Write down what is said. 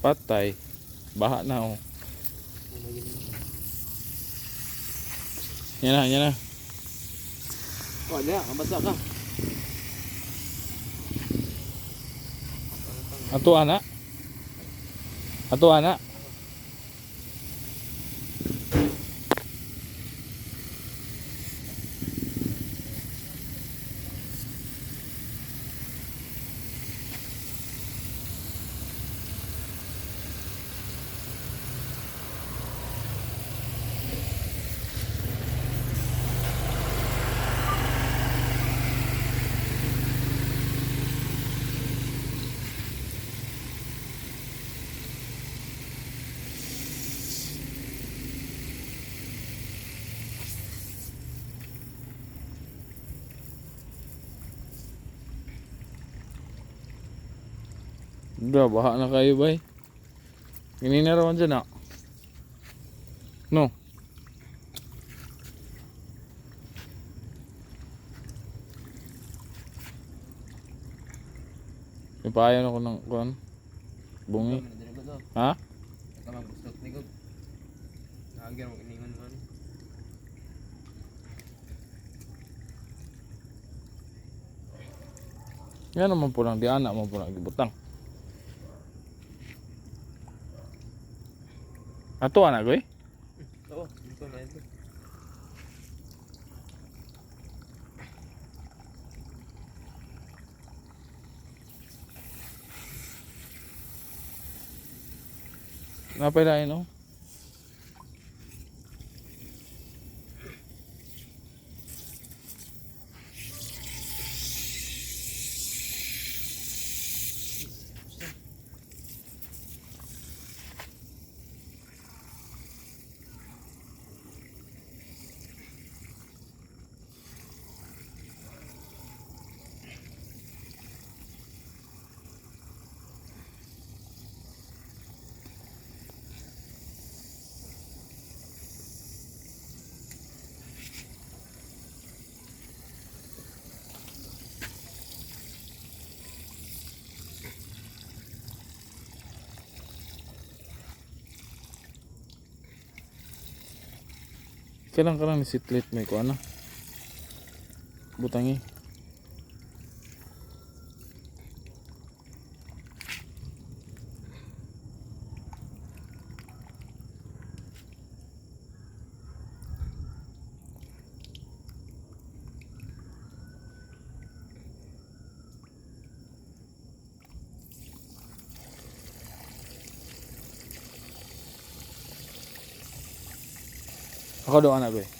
Patay. Baha na oh. Yan na, yan na. Oh, niya, mabasa ka. Ato ana. Ato ana. Udah, baha na kayo bay. Ini na rawan dyan ah. No. Ipayan ako ng kuan. Bungi. Ha? Ito mag-bustot ni Gog. Nakagyan mo iningon man. Yan naman po lang, di anak mo po lang gibutang. Ato anak ko eh. Oo, dito na ito. Napailain oh. Kailan ka lang nisitlit may ko ano? Butangi. Ako doon anak ko eh.